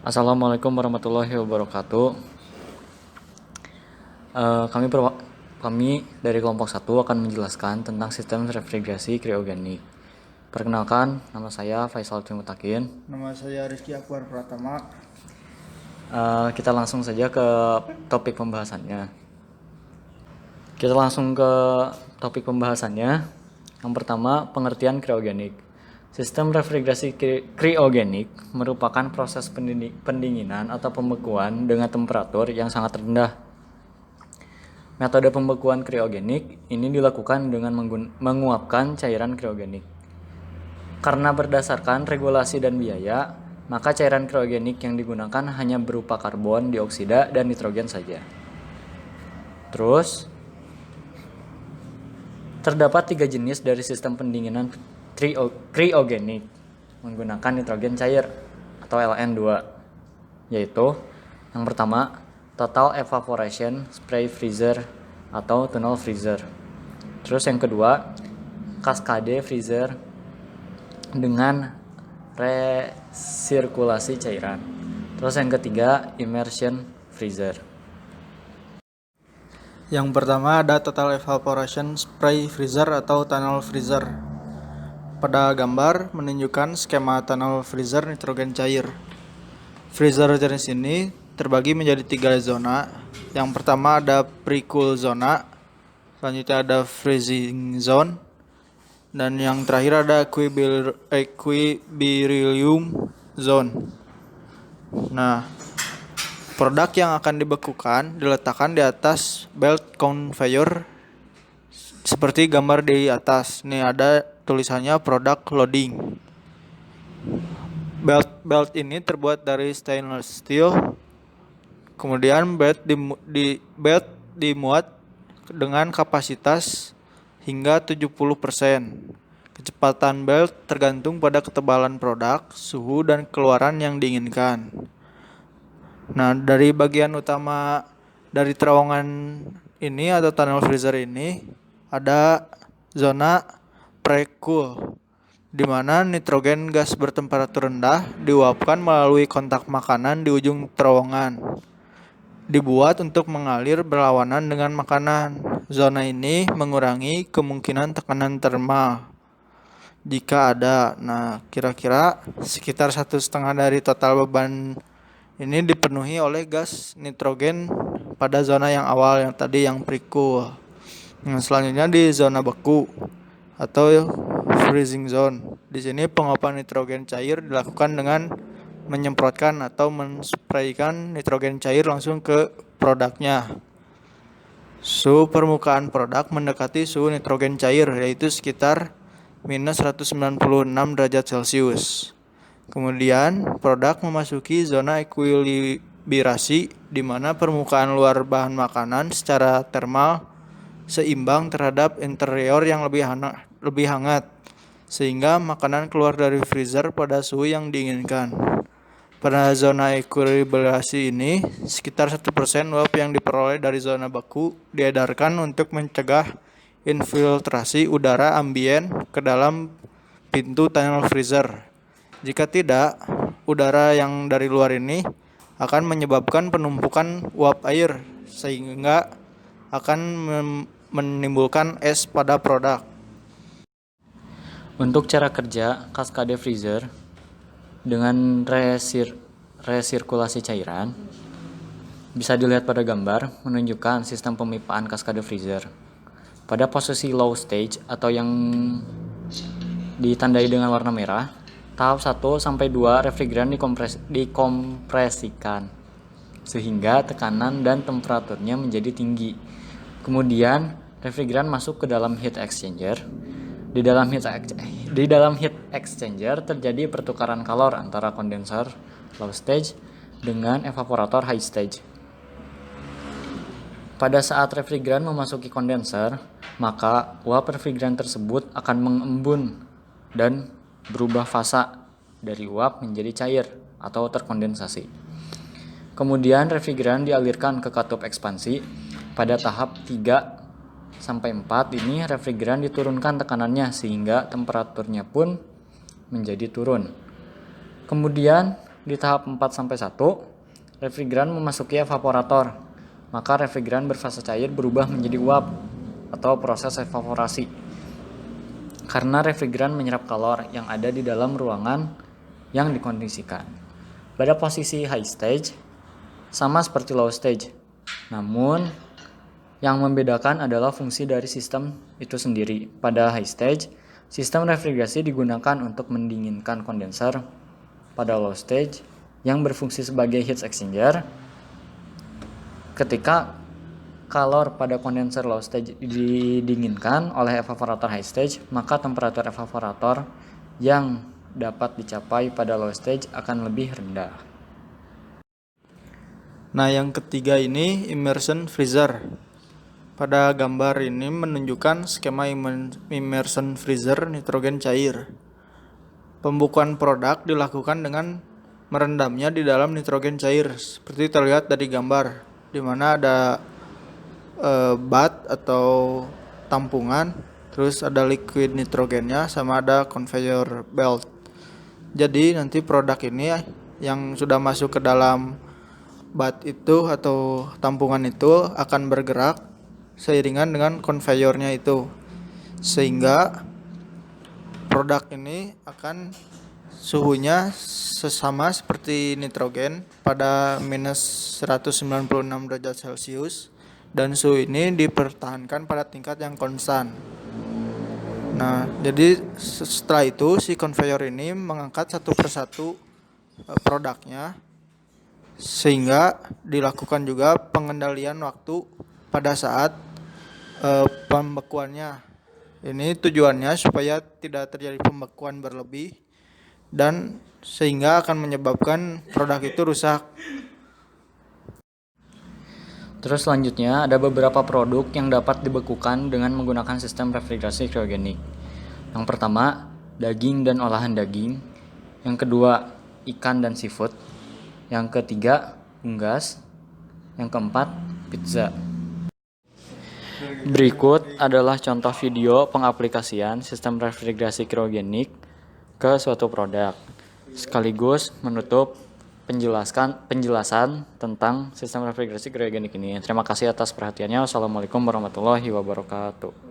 Assalamualaikum warahmatullahi wabarakatuh. Eh, kami perwa- kami dari kelompok 1 akan menjelaskan tentang sistem refrigerasi kriogenik. Perkenalkan, nama saya Faisal Timutakin. Nama saya Rizky Akbar Pratama. Kita langsung saja ke topik pembahasannya. Kita langsung ke topik pembahasannya. Yang pertama, pengertian kriogenik. Sistem refrigerasi kriogenik merupakan proses pendinginan atau pembekuan dengan temperatur yang sangat rendah. Metode pembekuan kriogenik ini dilakukan dengan menguapkan cairan kriogenik. Karena berdasarkan regulasi dan biaya, maka cairan kriogenik yang digunakan hanya berupa karbon dioksida dan nitrogen saja. Terus, terdapat 3 jenis dari sistem pendinginan kriogenik menggunakan nitrogen cair atau LN2, yaitu yang pertama, total evaporation spray freezer atau tunnel freezer. Terus yang kedua, cascade freezer dengan resirkulasi cairan. Terus yang ketiga, immersion freezer. Yang pertama ada total evaporation spray freezer atau tunnel freezer. Pada gambar menunjukkan skema tunnel freezer nitrogen cair. Freezer jenis ini terbagi menjadi 3 zona. Yang pertama ada pre-cool zona, selanjutnya ada freezing zone, dan yang terakhir ada equilibrium zone. Nah, produk yang akan dibekukan diletakkan di atas belt conveyor seperti gambar di atas. Nih ada tulisannya product loading. Belt ini terbuat dari stainless steel. Kemudian belt dimuat dengan kapasitas hingga 70%. Kecepatan belt tergantung pada ketebalan produk, suhu, dan keluaran yang diinginkan. Nah, dari bagian utama dari terowongan ini atau tunnel freezer ini ada zona pre-cool, di mana nitrogen gas bertemperatur rendah diuapkan melalui kontak makanan di ujung terowongan. Dibuat untuk mengalir berlawanan dengan makanan. Zona ini mengurangi kemungkinan tekanan termal jika ada. Nah, kira-kira sekitar 1,5 dari total beban ini dipenuhi oleh gas nitrogen pada zona yang awal yang tadi yang pre-cool. Nah, selanjutnya di zona beku atau freezing zone. Di sini penguapan nitrogen cair dilakukan dengan menyemprotkan atau menspraykan nitrogen cair langsung ke produknya. Suhu permukaan produk mendekati suhu nitrogen cair, yaitu sekitar minus 196 derajat Celcius. Kemudian produk memasuki zona ekuilibrasi, di mana permukaan luar bahan makanan secara termal seimbang terhadap interior yang lebih hangat, sehingga makanan keluar dari freezer pada suhu yang diinginkan. Pada zona ekuilibrasi ini, sekitar 1% uap yang diperoleh dari zona beku diedarkan untuk mencegah infiltrasi udara ambien ke dalam pintu tunnel freezer. Jika tidak, udara yang dari luar ini akan menyebabkan penumpukan uap air, sehingga akan menimbulkan es pada produk. Untuk cara kerja cascade freezer dengan resirkulasi cairan bisa dilihat pada gambar menunjukkan sistem pemipaan cascade freezer. Pada posisi low stage atau yang ditandai dengan warna merah, tahap 1 sampai 2 refrigeran dikompresikan sehingga tekanan dan temperaturnya menjadi tinggi. Kemudian refrigeran masuk ke dalam heat exchanger. Di dalam heat exchanger terjadi pertukaran kalor antara kondenser low stage dengan evaporator high stage. Pada saat refrigeran memasuki kondenser, maka uap refrigeran tersebut akan mengembun dan berubah fasa dari uap menjadi cair atau terkondensasi. Kemudian refrigeran dialirkan ke katup ekspansi. Pada tahap 3 sampai 4 ini refrigeran diturunkan tekanannya sehingga temperaturnya pun menjadi turun. Kemudian Di tahap 4-1, refrigeran memasuki evaporator. Maka refrigeran berfase cair berubah menjadi uap atau proses evaporasi. Karena refrigeran menyerap kalor yang ada di dalam ruangan yang dikondisikan. Pada posisi high stage, sama seperti low stage. Namun, yang membedakan adalah fungsi dari sistem itu sendiri. Pada high stage, sistem refrigerasi digunakan untuk mendinginkan kondenser. Pada low stage, yang berfungsi sebagai heat exchanger, ketika kalor pada kondenser low stage didinginkan oleh evaporator high stage, maka temperatur evaporator yang dapat dicapai pada low stage akan lebih rendah. Nah, yang ketiga ini immersion freezer. Pada gambar ini menunjukkan skema immersion freezer nitrogen cair. Pembukuan produk dilakukan dengan merendamnya di dalam nitrogen cair, seperti terlihat dari gambar, di mana ada bath atau tampungan, terus ada liquid nitrogennya, sama ada conveyor belt. Jadi nanti produk ini yang sudah masuk ke dalam bath itu atau tampungan itu akan bergerak seiringan dengan konveyornya itu, sehingga produk ini akan suhunya sesama seperti nitrogen pada minus 196 derajat Celcius, dan suhu ini dipertahankan pada tingkat yang konstan. Nah, jadi setelah itu si konveyor ini mengangkat satu persatu produknya, sehingga dilakukan juga pengendalian waktu pada saat pembekuannya. Ini tujuannya supaya tidak terjadi pembekuan berlebih dan sehingga akan menyebabkan produk itu rusak. Terus selanjutnya ada beberapa produk yang dapat dibekukan dengan menggunakan sistem refrigerasi kriogenik. Yang pertama, daging dan olahan daging. Yang kedua, ikan dan seafood. Yang ketiga, unggas. Yang keempat, pizza. Berikut adalah contoh video pengaplikasian sistem refrigerasi kriogenik ke suatu produk, sekaligus menutup penjelasan tentang sistem refrigerasi kriogenik ini. Terima kasih atas perhatiannya. Wassalamualaikum warahmatullahi wabarakatuh.